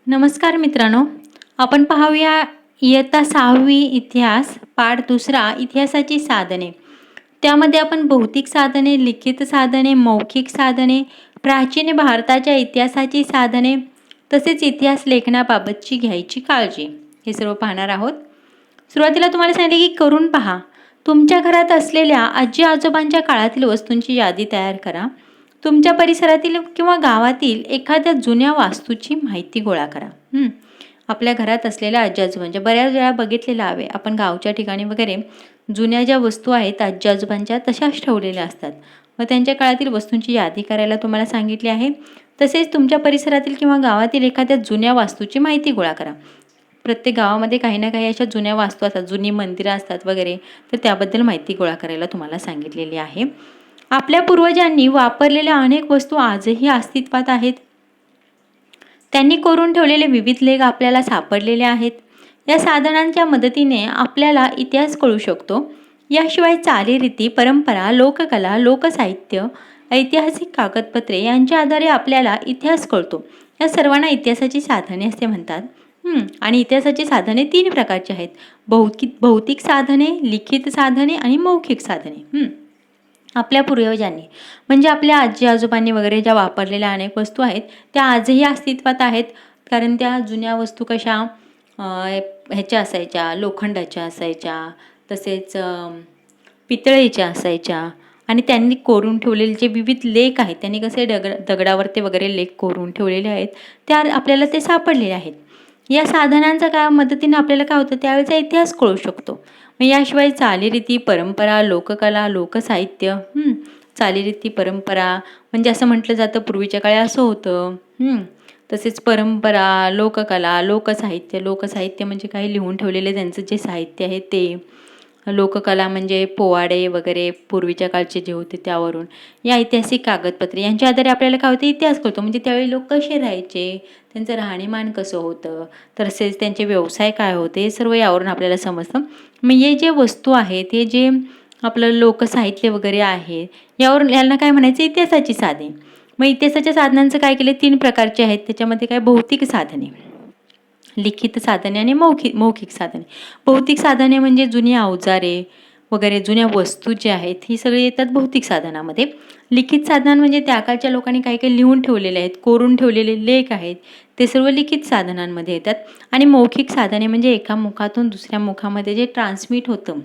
नमस्कार मित्रांनो, आपण पाहूया इयत्ता 6वी इतिहास पाठ दुसरा इतिहासाची साधने. त्यामध्ये आपण भौतिक साधने, लिखित साधने, मौखिक साधने, प्राचीन भारताच्या इतिहासाची साधने तसेच इतिहास लेखनाबाबतची घ्यायची काळजी हे सर्व पाहणार आहोत. सुरुवातीला तुम्हाला सांगितले की करून पहा. तुमच्या घरात असलेल्या आजी आजोबांच्या काळातील वस्तूंची यादी तयार करा. तुमच्या परिसरातील किंवा गावातील एखाद्या जुन्या वास्तूची माहिती गोळा करा. आपल्या घरात असलेल्या आजी आजोबांच्या बऱ्याच वेळा बघितलेलं हवे आपण गावच्या ठिकाणी वगैरे जुन्या ज्या वस्तू आहेत आजी आजोबांच्या तशाच ठेवलेल्या असतात. मग त्यांच्या काळातील वस्तूंची यादी करायला तुम्हाला सांगितले आहे. तसेच तुमच्या परिसरातील किंवा गावातील एखाद्या जुन्या वास्तूची माहिती गोळा करा. प्रत्येक गावामध्ये काही ना काही अशा जुन्या वास्तू असतात, जुनी मंदिरं असतात वगैरे, तर त्याबद्दल माहिती गोळा करायला तुम्हाला सांगितलेली आहे. आपल्या पूर्वजांनी वापरलेल्या अनेक वस्तू आजही अस्तित्वात आहेत. त्यांनी करून ठेवलेले विविध लेख आपल्याला सापडलेले आहेत. या साधनांच्या मदतीने आपल्याला इतिहास कळू शकतो. याशिवाय चालीरीती, परंपरा, लोककला, लोकसाहित्य, ऐतिहासिक कागदपत्रे यांच्या आधारे आपल्याला इतिहास कळतो. या सर्वांना इतिहासाची साधने असे म्हणतात. आणि इतिहासाची साधने 3 प्रकारची आहेत. भौतिक साधने, लिखित साधने आणि मौखिक साधने. आपल्या पूर्वजांनी म्हणजे आपल्या आजी आजोबांनी वगैरे ज्या वापरलेल्या अनेक वस्तू आहेत त्या आजही अस्तित्वात आहेत. कारण त्या जुन्या वस्तू कशा ह्याच्या असायच्या, लोखंडाच्या असायच्या, तसेच पितळेच्या असायच्या. आणि त्यांनी कोरून ठेवलेले जे विविध लेख आहेत त्यांनी कसे दगडावरती वगैरे लेख कोरून ठेवलेले आहेत त्या आपल्याला ते सापडलेले आहेत. या साधनांच्या मदतीने आपल्याला काय होतं त्यावेळेचा इतिहास कळू शकतो. मग याशिवाय चालीरीती, परंपरा, लोककला, लोकसाहित्य. चालीरीती, परंपरा म्हणजे असं म्हटलं जातं पूर्वीच्या काळी असं होतं. तसेच परंपरा, लोककला, लोकसाहित्य म्हणजे काही लिहून ठेवलेले त्यांचं जे साहित्य आहे ते. लोककला म्हणजे पोवाडे वगैरे पूर्वीच्या काळचे जे होते त्यावरून. या ऐतिहासिक कागदपत्रे यांच्या आधारे आपल्याला काय होतं इतिहास कळतो. म्हणजे त्यावेळी लोक कसे राहायचे, त्यांचं राहणीमान कसं होतं, तसेच त्यांचे व्यवसाय काय होते, सर्व यावरून आपल्याला समजतं. मग हे जे वस्तू आहेत, हे जे आपलं लोकसाहित्य वगैरे आहे यावरून यांना काय म्हणायचं इतिहासाची साधने. मग इतिहासाच्या साधनांचं काय केले 3 प्रकारचे आहेत. त्याच्यामध्ये काय भौतिक साधने, लिखित साधने आणि मौखिक साधने. भौतिक साधने म्हणजे जुनी अवजारे वगैरे जुन्या वस्तू ज्या आहेत ही सगळी येतात भौतिक साधनामध्ये. लिखित साधन म्हणजे त्या काळच्या लोकांनी काही काही लिहून ठेवलेले आहेत, कोरून ठेवलेले लेख आहेत ते सर्व लिखित साधनांमध्ये येतात. आणि मौखिक साधने म्हणजे एका मुखातून दुसऱ्या मुखामध्ये जे ट्रान्समिट होतं,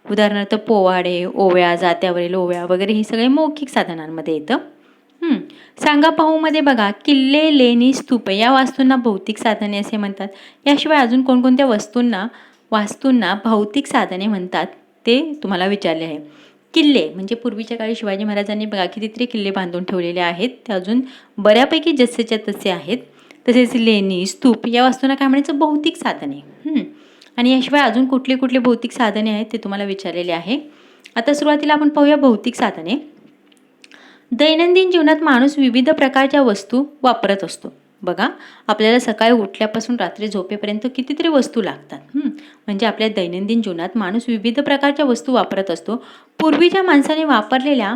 उदाहरणार्थ पोवाडे, ओव्या, जात्यावरील ओव्या वगैरे हे सगळे मौखिक साधनांमध्ये येतं. सांगा पाहूमध्ये बघा किल्ले, लेणी, स्तूप या वास्तूंना भौतिक साधने असे म्हणतात. याशिवाय अजून कोणकोणत्या वास्तूंना भौतिक साधने म्हणतात ते तुम्हाला विचारले आहे. किल्ले म्हणजे पूर्वीच्या काळी शिवाजी महाराजांनी बघा कितीतरी किल्ले बांधून ठेवलेले आहेत, ते अजून बऱ्यापैकी जसेच्या तसे आहेत. तसेच लेणी, स्तूप या वास्तूंना काय म्हणायचं भौतिक साधने. आणि याशिवाय अजून कुठली कुठली भौतिक साधने आहेत ते तुम्हाला विचारलेले आहे. आता सुरुवातीला आपण पाहूया भौतिक साधने. दैनंदिन जीवनात माणूस विविध प्रकारच्या वस्तू वापरत असतो. बघा आपल्याला सकाळी उठल्यापासून रात्री झोपेपर्यंत कितीतरी वस्तू लागतात. म्हणजे आपल्या दैनंदिन जीवनात माणूस विविध प्रकारच्या वस्तू वापरत असतो. पूर्वीच्या माणसाने वापरलेल्या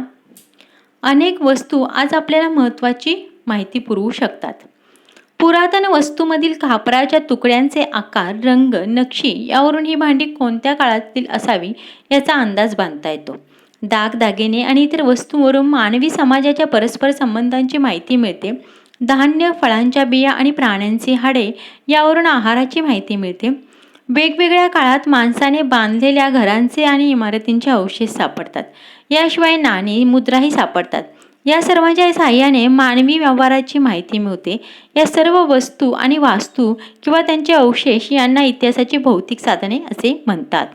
अनेक वस्तू आज आपल्याला महत्त्वाची माहिती पुरवू शकतात. पुरातन वस्तूमधील कापराच्या तुकड्यांचे आकार, रंग, नक्षी यावरून ही भांडी कोणत्या काळातील असावी याचा अंदाज बांधता येतो. दागदागिने आणि इतर वस्तूंवरून मानवी समाजाच्या परस्पर संबंधांची माहिती मिळते. धान्य, फळांच्या बिया आणि प्राण्यांची हाडे यावरून आहाराची माहिती मिळते. वेगवेगळ्या काळात माणसाने बांधलेल्या घरांचे आणि इमारतींचे अवशेष सापडतात. याशिवाय नाणी, मुद्राही सापडतात. या सर्वांच्या साहाय्याने मानवी व्यवहाराची माहिती मिळते. या सर्व वस्तू आणि वास्तू किंवा त्यांचे अवशेष यांना इतिहासाची भौतिक साधने असे म्हणतात.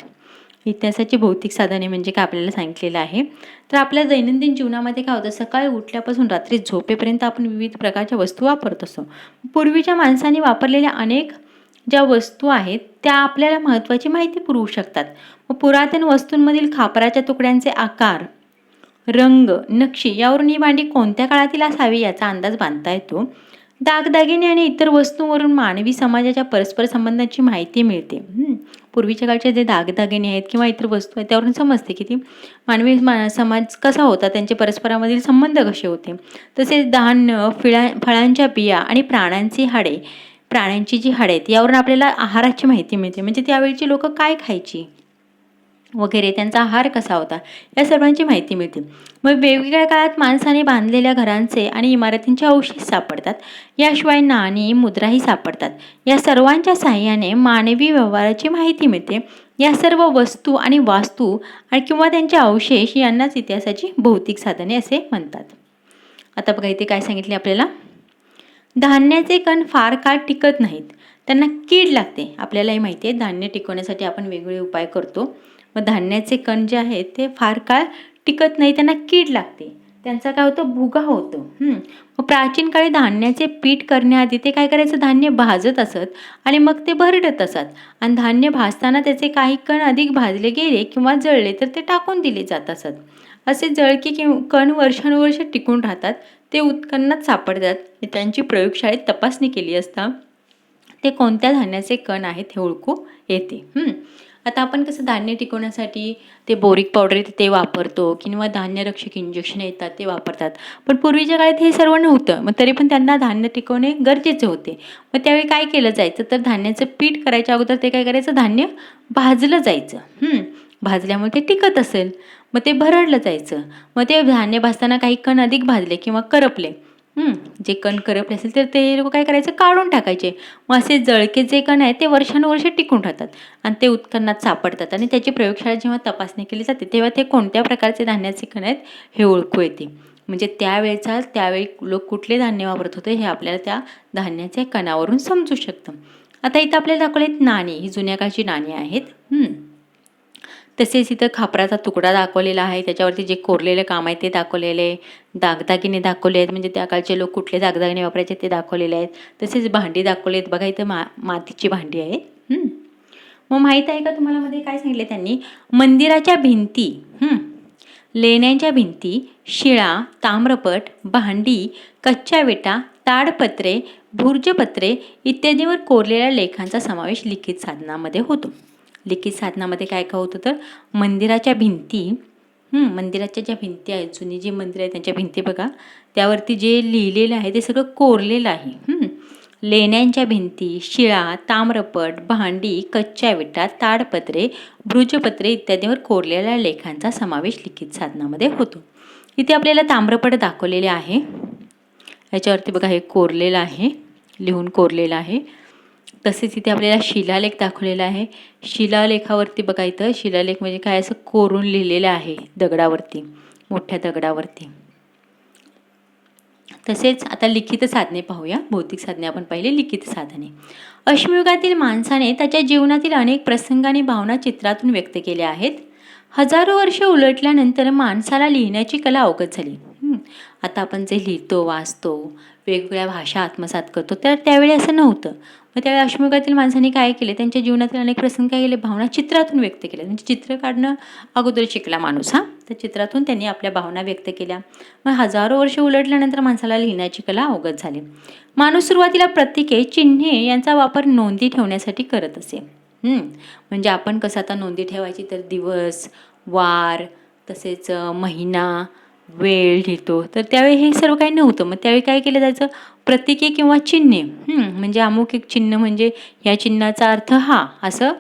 इतिहासाची भौतिक साधने म्हणजे काय आपल्याला सांगितलेलं आहे. तर आपल्या दैनंदिन जीवनामध्ये काय होतं सकाळी उठल्यापासून रात्री झोपेपर्यंत आपण विविध प्रकारच्या वस्तू वापरत असतो. पूर्वीच्या माणसांनी वापरलेल्या अनेक ज्या वस्तू आहेत त्या आपल्याला महत्त्वाची माहिती पुरवू शकतात. पुरातन वस्तूंमधील खापराच्या तुकड्यांचे आकार, रंग, नक्षी यावरून ही भांडी कोणत्या काळातील असावी याचा अंदाज बांधता येतो. दागदागिने आणि इतर वस्तूंवरून मानवी समाजाच्या परस्पर संबंधांची माहिती मिळते. पूर्वीच्या काळचे जे दागदागिने आहेत किंवा इतर वस्तू आहेत त्यावरून समजते की ती मानवी समाज कसा होता, त्यांचे परस्परामधील संबंध कसे होते. तसेच धान्य, फळांच्या बिया आणि प्राण्यांची हाडे प्राण्यांची जी हाडे आहेत यावरून आपल्याला आहाराची माहिती मिळते, म्हणजे त्यावेळची लोक काय खायची वगैरे, त्यांचा आहार कसा होता, या सर्वांची माहिती मिळते. मग वेगवेगळ्या काळात माणसाने बांधलेल्या घरांचे आणि इमारतींचे अवशेष सापडतात. याशिवाय नाणी, मुद्राही सापडतात. या सर्वांच्या साहाय्याने मानवी व्यवहाराची माहिती मिळते. या सर्व वस्तू आणि वास्तू आणि किंवा त्यांचे अवशेष यांनाच इतिहासाची भौतिक साधने असे म्हणतात. आता बघा इथे काय सांगितले आपल्याला, धान्याचे कण फार काळ टिकत नाहीत, त्यांना कीड लागते. आपल्यालाही माहिती आहे धान्य टिकवण्यासाठी आपण वेगवेगळे उपाय करतो. मग धान्याचे कण जे आहेत ते फार काळ टिकत नाही, त्यांना कीड लागते, त्यांचा काय होतं, भुगा होतो. मग प्राचीन काळी धान्याचे पीठ करण्याआधी ते काय करायचं, धान्य भाजत असत आणि मग ते भरडत असत. आणि धान्य भाजताना त्याचे काही कण अधिक भाजले गेले किंवा जळले तर ते टाकून दिले जात असत. असे जळके कण वर्षानुवर्ष टिकून राहतात, ते उत्खननात सापडतात. त्यांची प्रयोगशाळेत तपासणी केली असता ते कोणत्या धान्याचे कण आहेत हे ओळखू येते. आता आपण कसं धान्य टिकवण्यासाठी ते बोरिक पावडर ते वापरतो किंवा धान्यरक्षक इंजेक्शन येतात ते वापरतात, पण पूर्वीच्या काळात हे सर्व नव्हतं. मग तरी पण त्यांना धान्य टिकवणे गरजेचे होते. मग त्यावेळी काय केलं जायचं, तर धान्याचं पीठ करायच्या अगोदर ते काय करायचं, धान्य भाजलं जायचं. भाजल्यामुळे ते टिकत असेल, मग ते भरडलं जायचं. मग ते धान्य भाजताना काही कण अधिक भाजले किंवा करपले, जे कण करपले असेल तर ते लोक काय करायचं, काढून टाकायचे. मग असे जळके जे कण आहेत ते वर्षानुवर्ष टिकून राहतात आणि ते उत्खननात सापडतात. आणि त्याची प्रयोगशाळेत जेव्हा तपासणी केली जाते तेव्हा ते कोणत्या प्रकारचे धान्याचे कण आहेत हे ओळखू येते. म्हणजे त्यावेळी लोक कुठले धान्य वापरत होते हे आपल्याला त्या धान्याच्या कणावरून समजू शकतं. आता इथं आपल्याला दाखवलेत नाणी, ही जुन्या काळची नाणी आहेत. तसेच इथं खापराचा तुकडा दाखवलेला आहे, त्याच्यावरती जे कोरलेलं काम आहे ते दाखवलेले, दागदागिने दाखवले आहेत, म्हणजे त्या काळचे लोक कुठले दागदागिने वापरायचे ते दाखवलेले आहेत. तसेच भांडी दाखवले आहेत, बघा इथं मातीची भांडी आहेत. मग माहीत आहे का तुम्हाला मध्ये काय सांगितले त्यांनी, मंदिराच्या भिंती, लेण्यांच्या भिंती, शिळा, ताम्रपट, भांडी, कच्च्या विटा, ताडपत्रे, भुर्जपत्रे इत्यादीवर कोरलेल्या लेखांचा समावेश लिखित साधनामध्ये होतो. लिखित साधनामध्ये काय काय होतं, तर मंदिराच्या भिंती, मंदिराच्या ज्या भिंती आहेत, जुनी जी मंदिर आहेत त्यांच्या भिंती बघा, त्यावरती जे लिहिलेलं आहे ते सगळं कोरलेलं आहे. लेण्यांच्या भिंती, शिळा, ताम्रपट, भांडी, कच्च्या विटा, ताडपत्रे, भुर्जपत्रे इत्यादीवर कोरलेल्या लेखांचा समावेश लिखित साधनामध्ये होतो. इथे आपल्याला ताम्रपट दाखवलेले आहे, याच्यावरती बघा हे कोरलेलं आहे, लिहून कोरलेलं आहे. तसेच इथे आपल्याला शिलालेख दाखवलेला आहे. शिलालेखावरती बघा इथं शिलालेख म्हणजे काय, असं कोरून लिहिलेलं आहे दगडावरती, मोठ्या दगडावरती. तसेच आता लिखित साधने पाहूया. भौतिक साधने आपण पाहिले, लिखित साधने. अश्मयुगातील माणसाने त्याच्या जीवनातील अनेक प्रसंग आणि भावना चित्रातून व्यक्त केल्या आहेत. हजारो वर्ष उलटल्यानंतर माणसाला लिहिण्याची कला अवगत झाली. आता आपण जे लिहितो, वाचतो, वेगवेगळ्या भाषा आत्मसात करतो, तर त्यावेळी असं नव्हतं. मग त्यावेळी अश्मयुगातील माणसांनी काय केले, त्यांच्या जीवनातील अनेक प्रसंग काय केले, भावना चित्रातून व्यक्त केल्या. म्हणजे चित्र काढणं अगोदर शिकला माणूस, त्या चित्रातून त्यांनी आपल्या भावना व्यक्त केल्या. मग हजारो वर्ष उलटल्यानंतर माणसाला लिहिण्याची कला अवगत झाली. माणूस सुरुवातीला प्रतीके, चिन्हे यांचा वापर नोंदी ठेवण्यासाठी करत असे. म्हणजे आपण कसं आता नोंदी ठेवायची, तर दिवस, वार, तसेच महिना, वेळ लिहितो, तर त्यावेळी हे सर्व काही नव्हतं. मग त्यावेळी काय केलं जायचं, प्रतीके किंवा चिन्हे, म्हणजे अमुक एक चिन्ह म्हणजे या चिन्हाचा अर्थ हा, असं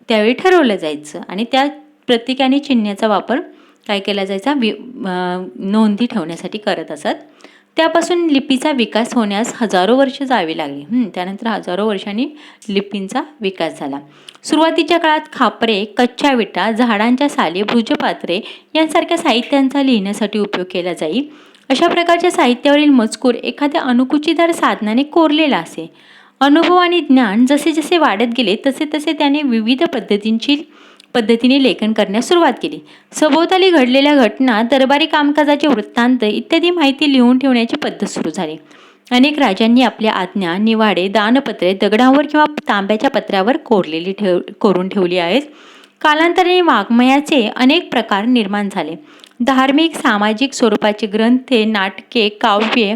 त्यावेळी ठरवलं जायचं. आणि त्या प्रतीके आणि चिन्हाचा वापर काय केला जायचा, नोंदी ठेवण्यासाठी करत असत. त्यापासून लिपीचा विकास होण्यास हजारो वर्ष जावी लागली. त्यानंतर हजारो वर्षांनी लिपींचा विकास झाला. सुरुवातीच्या काळात खापरे, कच्च्या विटा, झाडांच्या साली, भुजपात्रे यांसारख्या साहित्यांचा लिहिण्यासाठी उपयोग केला जाई. अशा प्रकारच्या साहित्यावरील मजकूर एखाद्या अणुकुचीदार साधनाने कोरलेला असे. अनुभव आणि ज्ञान जसे जसे वाढत गेले तसे तसे त्याने विविध पद्धतीने लेखन करण्यास सुरुवात केली. सभोवताली घडलेल्या घटना, दरबारी कामकाजाचे वृत्तांत इत्यादी माहिती लिहून ठेवण्याची पद्धत सुरू झाली. अनेक राजांनी आपल्या आज्ञा, निवाडे, दानपत्रे दगडांवर किंवा तांब्याच्या पत्र्यावर कोरून ठेवली आहेत. कालांतराने वाङ्मयाचे अनेक प्रकार निर्माण झाले. धार्मिक, सामाजिक स्वरूपाचे ग्रंथे, नाटके, काव्ये,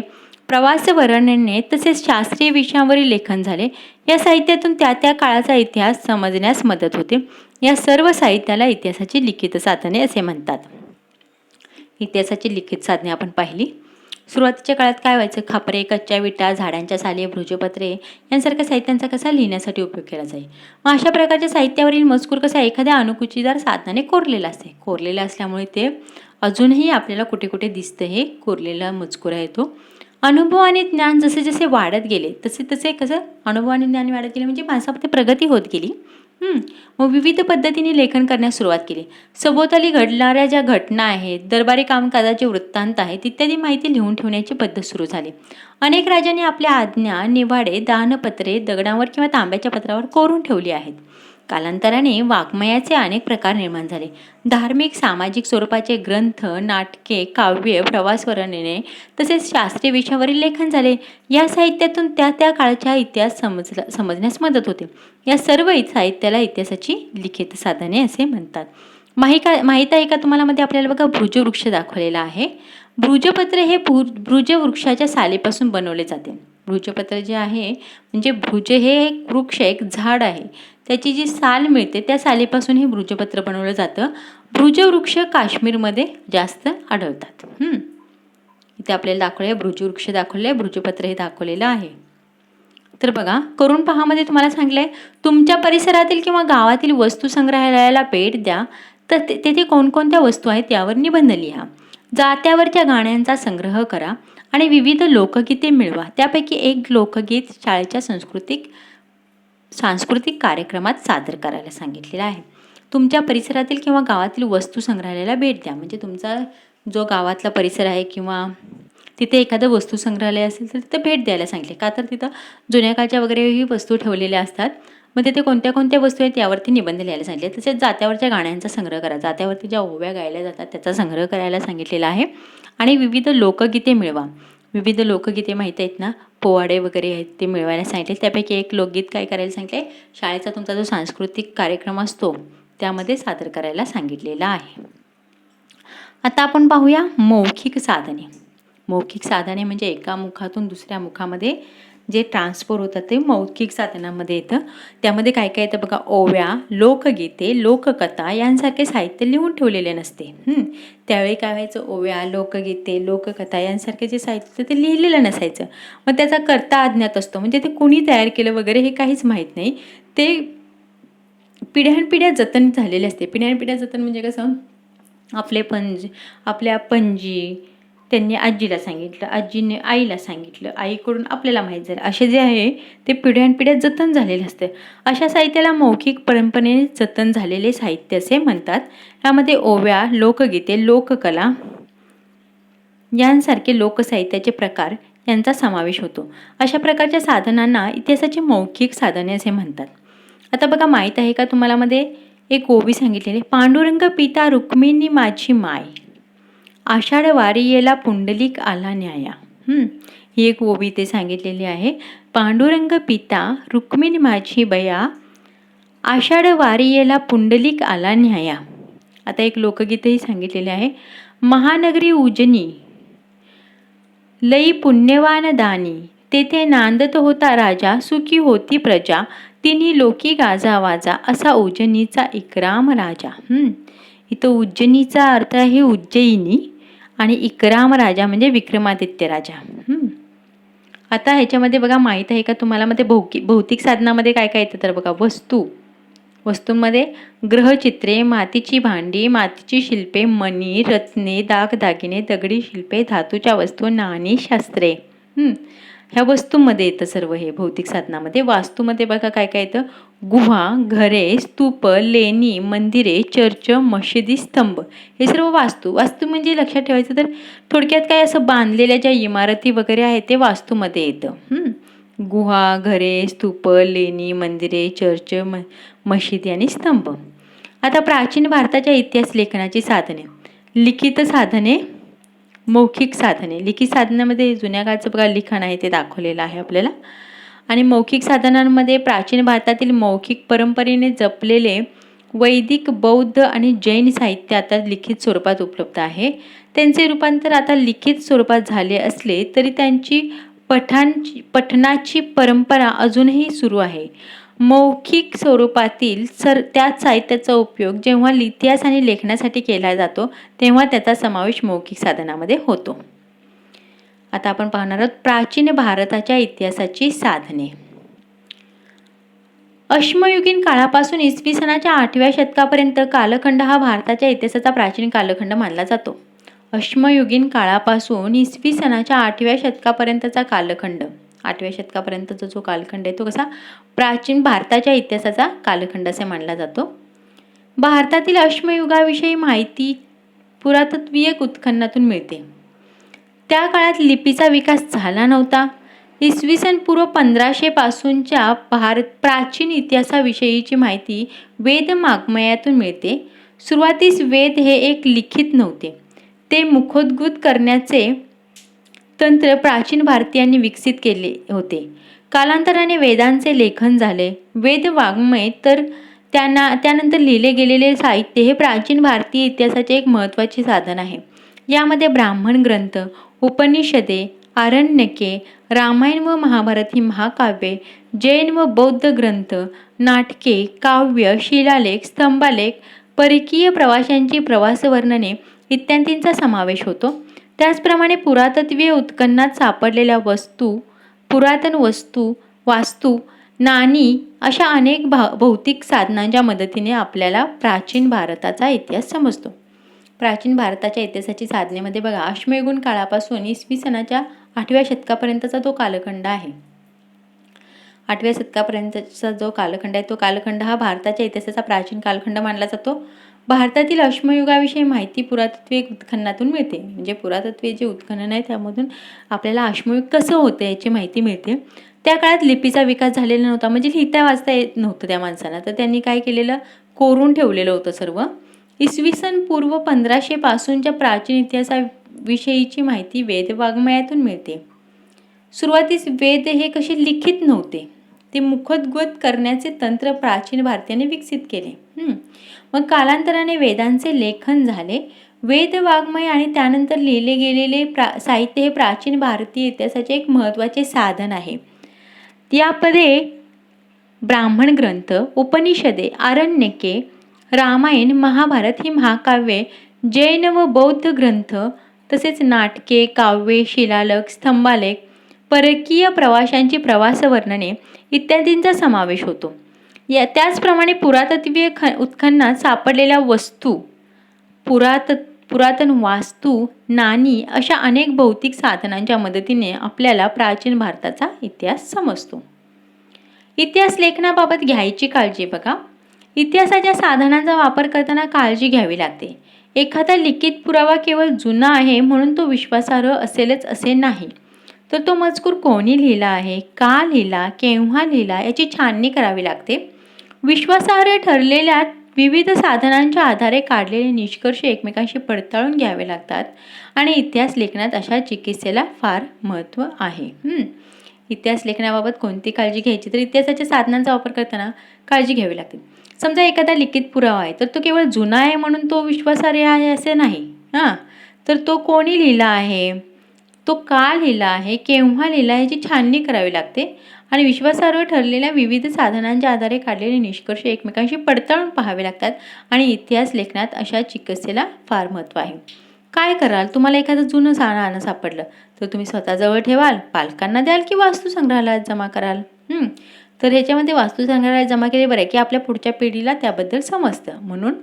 प्रवास वर्णने तसेच शास्त्रीय विषयांवरील लेखन झाले. या साहित्यातून त्या त्या काळाचा इतिहास समजण्यास मदत होते. या सर्व साहित्याला इतिहासाची लिखित साधने असे म्हणतात. इतिहासाची लिखित साधने आपण पाहिली. सुरुवातीच्या काळात काय व्हायचं, खापरे, कच्च्या विटा, झाडांच्या साली, भृजपत्रे यांसारख्या साहित्यांचा कसा लिहिण्यासाठी उपयोग केला जाई. मग अशा प्रकारच्या साहित्यावरील मजकूर कसा एखाद्या अणुकुचीदार साधनाने कोरलेला असते. कोरलेला असल्यामुळे ते अजूनही आपल्याला कुठे कुठे दिसतं हे कोरलेला मजकूर आहे तो. अनुभव आणि ज्ञान जसे जसे वाढत गेले तसे तसे कसं अनुभव आणि ज्ञान वाढत गेले म्हणजे माणसामध्ये प्रगती होत गेली. मग विविध पद्धतीने लेखन करण्यास सुरुवात केली. सभोवताली घडणाऱ्या ज्या घटना आहेत, दरबारी कामकाजाचे वृत्तांत आहेत इत्यादी माहिती लिहून ठेवण्याची पद्धत सुरू झाली. अनेक राजांनी आपल्या आज्ञा, निवाडे, दानपत्रे दगडावर किंवा तांब्याच्या पत्रावर कोरून ठेवली आहेत. कालांतराने वाङ्मयाचे अनेक प्रकार निर्माण झाले. धार्मिक, सामाजिक स्वरूपाचे ग्रंथ, नाटके, काव्य, प्रवासवर्णने तसेच शास्त्रीय विषयावरील लेखन झाले. या साहित्यातून त्या त्या काळचा इतिहास समजण्यास मदत होते. या सर्व साहित्याला इतिहासाची लिखित साधने असे म्हणतात. माहीत आहे का तुम्हाला मध्ये आपल्याला बघा भृजवृक्ष दाखवलेला आहे. भृजपत्र हे भृजवृक्षाच्या सालीपासून बनवले जाते. भृजपत्र जे आहे म्हणजे भृज हे एक वृक्ष, एक झाड आहे. त्याची जी साल मिळते त्या सालीपासून हे भृजपत्र बनवलं जातं. भृजवृक्ष काश्मीरमध्ये जास्त आढळतात. इथे आपल्याला दाखवले भृजवृक्ष दाखवले, भृजपत्र हे दाखवलेलं आहे. तर बघा करून पहामध्ये तुम्हाला सांगितलंय तुमच्या परिसरातील किंवा गावातील वस्तू संग्रहालयाला भेट द्या. तर तेथे कोणकोणत्या वस्तू आहेत यावर निबंध लिहा. जात्यावरच्या गाण्यांचा संग्रह करा आणि विविध लोकगीते मिळवा. त्यापैकी एक लोकगीत शाळेच्या सांस्कृतिक कार्यक्रमात सादर करायला सांगितलेलं आहे. तुमच्या परिसरातील किंवा गावातील वस्तू संग्रहालयाला भेट द्या म्हणजे तुमचा जो गावातला परिसर आहे किंवा तिथे एखादं वस्तू संग्रहालय असेल तर तिथं भेट द्यायला सांगितले. का तर तिथं जुन्या काळच्या वगैरेही वस्तू ठेवलेल्या असतात. मग तिथे कोणत्या कोणत्या वस्तू आहेत यावरती निबंध लिहायला सांगितले. तसेच जात्यावरच्या गाण्यांचा संग्रह करा. जात्यावरती ज्या ओव्या गायल्या जातात त्याचा संग्रह करायला सांगितलेला आहे. आणि विविध लोकगीते मिळवा. विविध लोकगीते माहीत आहेत ना, पोवाडे वगैरे आहेत ते मिळवायला सांगितले. त्यापैकी एक लोकगीत काय करायला सांगितले, शाळेचा तुमचा जो सांस्कृतिक कार्यक्रम असतो त्यामध्ये सादर करायला सांगितलेला आहे. आता आपण पाहूया मौखिक साधने. मौखिक साधने म्हणजे एका मुखातून दुसऱ्या मुखामध्ये जे ट्रान्सफर होतं ते मौखिक साधनामध्ये येतं. त्यामध्ये काय काय येतं बघा, ओव्या, लोकगीते, लोककथा यांसारखे साहित्य लिहून ठेवलेले नसते. त्यावेळी काय व्हायचं, ओव्या, लोकगीते, लोककथा यांसारखे जे साहित्य होतं ते लिहिलेलं नसायचं. मग त्याचा कर्ता अज्ञात असतो म्हणजे ते कुणी तयार केलं वगैरे हे काहीच माहीत नाही. ते पिढ्यानपिढ्या जतन झालेले असते. पिढ्यानपिढ्या जतन म्हणजे कसं, आपल्या पणजी त्यांनी आजीला सांगितलं, आजीने आईला सांगितलं, आईकडून आपल्याला माहीत झालं, असे जे आहे ते पिढ्यानपिढ्या जतन झालेले असते. अशा साहित्याला मौखिक परंपरेने जतन झालेले साहित्य असे म्हणतात. यामध्ये ओव्या, लोकगीते, लोककला यांसारखे लोकसाहित्याचे प्रकार यांचा समावेश होतो. अशा प्रकारच्या साधनांना इतिहासाची मौखिक साधने असे म्हणतात. आता बघा माहीत आहे का तुम्हाला मध्ये एक ओवी सांगितलेली, पांडुरंग पिता रुक्मिणी माझी माय, आषाढ वारियेला पुंडलिक आला न्याया. ही एक ओवी ते सांगितलेली आहे. पांडुरंग पिता रुक्मिणी माझी बया, आषाढ वारियेला पुंडलिक आला न्याया. आता एक लोकगीतही सांगितलेले आहे. महानगरी उजनी लई पुण्यवान दानी, तेथे नांदत होता राजा, सुखी होती प्रजा, तिन्ही लोकी गाजा वाजा, असा उज्जैनीचा इकराम राजा. इथं उज्जैनीचा अर्थ आहे उज्जयिनी आणि इकराम राजा म्हणजे विक्रमादित्य राजा. आता ह्याच्यामध्ये बघा माहीत आहे का तुम्हाला मध्ये भौतिक साधनामध्ये काय काय येतं तर बघा, वस्तूंमध्ये ग्रहचित्रे, मातीची भांडी, मातीची शिल्पे, मणी, रत्ने, दागदागिने, दगडी शिल्पे, धातूच्या वस्तू, नाणी, शास्त्रे. ह्या वस्तूंमध्ये येतं सर्व हे भौतिक साधनामध्ये. वास्तूमध्ये बघा काय काय येतं, गुहा, घरे, स्तूप, लेणी, मंदिरे, चर्च, मशिदी, स्तंभ हे सर्व वास्तू म्हणजे लक्षात ठेवायचं तर थोडक्यात काय असं बांधलेल्या ज्या इमारती वगैरे आहेत ते वास्तूमध्ये येतं. गुहा, घरे, स्तूप, लेणी, मंदिरे, चर्च, मशिदी आणि स्तंभ. आता प्राचीन भारताच्या इतिहास लेखनाची साधने. लिखित साधने, मौखिक साधने. लिखित साधनामध्ये जुन्या काळचं बघा लिखाण आहे ते दाखवलेलं आहे आपल्याला. आणि मौखिक साधनांमध्ये प्राचीन भारतातील मौखिक परंपरेने जपलेले वैदिक, बौद्ध आणि जैन साहित्य आता लिखित स्वरूपात उपलब्ध आहे. त्यांचे रूपांतर आता लिखित स्वरूपात झाले असले तरी त्यांची पठणाची परंपरा अजूनही सुरू आहे. मौखिक स्वरूपातील त्याच साहित्याचा उपयोग जेव्हा इतिहास आणि लेखनासाठी केला जातो तेव्हा त्याचा समावेश मौखिक साधनामध्ये होतो. आता आपण पाहणार आहोत प्राचीन भारताच्या इतिहासाची साधने. अश्मयुगीन काळापासून इसवी सनाच्या 8व्या शतकापर्यंत कालखंड हा भारताच्या इतिहासाचा प्राचीन कालखंड मानला जातो. अश्मयुगीन काळापासून इसवी सनाच्या 8व्या शतकापर्यंतचा कालखंड, 8व्या शतकापर्यंतचा जो कालखंड आहे तो कसा प्राचीन भारताच्या इतिहासाचा कालखंड असे मानला जातो. भारतातील अश्मयुगाविषयी माहिती पुरातत्वीय उत्खननातून मिळते. त्या काळात लिपीचा विकास झाला नव्हता. इसवी सन पूर्व 1500 पासूनच्या प्राचीन इतिहासाविषयीची माहिती वेद वाङ्मयातून मिळते. सुरुवातीस वेद हे एक लिखित नव्हते. ते मुखोद्गत करण्याचे तंत्र प्राचीन भारतीयांनी विकसित केले होते. कालांतराने वेदांचे लेखन झाले. वेद वाङ्मय तर त्यानंतर लिहिले गेलेले साहित्य हे प्राचीन भारतीय इतिहासाचे एक महत्त्वाचे साधन आहे. यामध्ये ब्राह्मण ग्रंथ, उपनिषदे, आरण्यके, रामायण व महाभारत ही महाकाव्ये, जैन व बौद्ध ग्रंथ, नाटके, काव्य, शिलालेख, स्तंभालेख, परकीय प्रवाशांची प्रवास वर्णने इत्यादींचा समावेश होतो. त्याचप्रमाणे पुरातत्वीय उत्खननात सापडलेल्या वस्तू, पुरातन वस्तू, वास्तू, नाणी अशा अनेक भौतिक साधनांच्या मदतीने आपल्याला प्राचीन भारताचा इतिहास समजतो. प्राचीन भारताच्या इतिहासाची साधनेमध्ये बघा, अश्मयुगीन काळापासून इसवी सनाच्या 8व्या शतकापर्यंतचा जो कालखंड आहे, 8व्या शतकापर्यंतचा जो कालखंड आहे तो कालखंड हा भारताच्या इतिहासाचा प्राचीन कालखंड मानला जातो. भारतातील अश्मयुगाविषयी माहिती पुरातत्वीय उत्खननातून मिळते. म्हणजे पुरातत्वीय जे उत्खनन आहे त्यामधून आपल्याला अश्मयुग कसं होतं याची माहिती मिळते. त्या काळात लिपीचा विकास झालेला नव्हता, म्हणजे लिहिता वाचता येत नव्हतं त्या माणसांना, तर त्यांनी काय केलेलं, कोरून ठेवलेलं होतं सर्व. इसवी सन पूर्व 1500 पासूनच्या प्राचीन इतिहासाविषयीची माहिती वेद वाङ्मयातून मिळते. सुरुवातीस वेद हे कसे लिखित नव्हते. ते मुखोद्गत करण्याचे तंत्र प्राचीन भारतीयांनी विकसित केले. मग कालांतराने वेदांचे लेखन झाले. वेद वाङ्मय आणि त्यानंतर लिहिले गेलेले साहित्य हे प्राचीन भारतीय इतिहासाचे एक महत्त्वाचे साधन आहे. यामध्ये ब्राह्मण ग्रंथ, उपनिषदे, आरण्यके, रामायण, महाभारत ही महाकाव्ये, जैन व बौद्ध ग्रंथ, तसेच नाटके, काव्ये, शिलालेख, स्तंभालेख, परकीय प्रवाशांची प्रवास वर्णने इत्यादींचा समावेश होतो. त्याचप्रमाणे पुरातत्वीय उत्खननात सापडलेल्या वस्तू, पुरातन वास्तू, नाणी अशा अनेक भौतिक साधनांच्या मदतीने आपल्याला प्राचीन भारताचा इतिहास समजतो. इतिहास लेखनाबाबत घ्यायची काळजी बघा. इतिहासाच्या साधनांचा वापर करताना काळजी घ्यावी लागते. एखादा लिखित पुरावा केवळ जुना आहे म्हणून तो विश्वासार्ह असेलच असे नाही, तर तो मजकूर कोणी लिहिला आहे, का लिहिला, केव्हा लिहिला याची छाननी करावी लागते. विश्वासार्ह ठरलेल्या विविध साधनांच्या आधारे काढलेले निष्कर्ष एकमेकांशी पडताळून घ्यावे लागतात आणि इतिहास लेखनात अशा चिकित्सेला फार महत्त्व आहे. इतिहास लेखनाबाबत कोणती काळजी घ्यायची, तर इतिहासाच्या साधनांचा वापर करताना काळजी घ्यावी लागते. समजा एखादा लिखित पुरावा आहे तर तो केवळ जुना आहे म्हणून तो विश्वासार्ह आहे असे नाही. तर तो कोणी लिहिला आहे, तो का लिहिला आहे, केव्हा लिहिला याची छाननी करावी लागते आणि विश्वासार्ह ठरलेल्या विविध साधनांच्या आधारे काढलेले निष्कर्ष एकमेकांशी पडताळून पाहावे लागतात आणि इतिहास लेखनात अशा चिकित्सेला फार महत्त्व आहे. काय कराल, तुम्हाला एखादं जुनं नाणं सापडलं तर तुम्ही स्वतःजवळ ठेवाल, पालकांना द्याल की वास्तुसंग्रहालयात जमा कराल. तर ह्याच्यामध्ये वास्तुसंग्रहालयात जमा केले बरं आहे की आपल्या पुढच्या पिढीला त्याबद्दल समजतं. म्हणून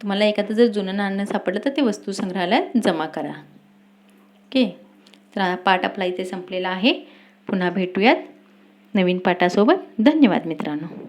तुम्हाला एखादं जर जुनं नाणं सापडलं तर ते वस्तुसंग्रहालयात जमा करा. ओके, तर हा पाठ आपला इथे संपलेला आहे. पुन्हा भेटूयात नवीन पाठासोबत. धन्यवाद मित्रांनो.